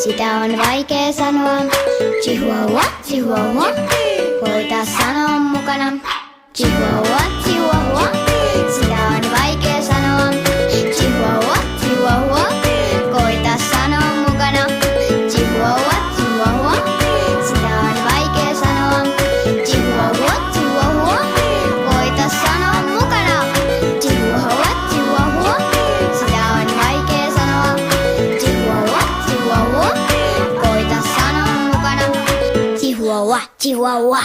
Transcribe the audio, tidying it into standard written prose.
Sitä on vaikea sanoa. Chihuahua, chihuahua. Koita sanoa mukana. Chihuahua, chihuahua. Sitä on vaikea sanoa. Chihuahua, chihuahua. Koita sanoa mukana. Chihuahua, chihuahua. Sitä on vaikea sanoa. Chihuahua, chihuahua. Koita sanoa mukana. Chihuahua, chihuahua. Sitä on vaikea sanoa. Chihuahua, chihuahua. Koita sanoa mukana. Chihuahua, chihuahua.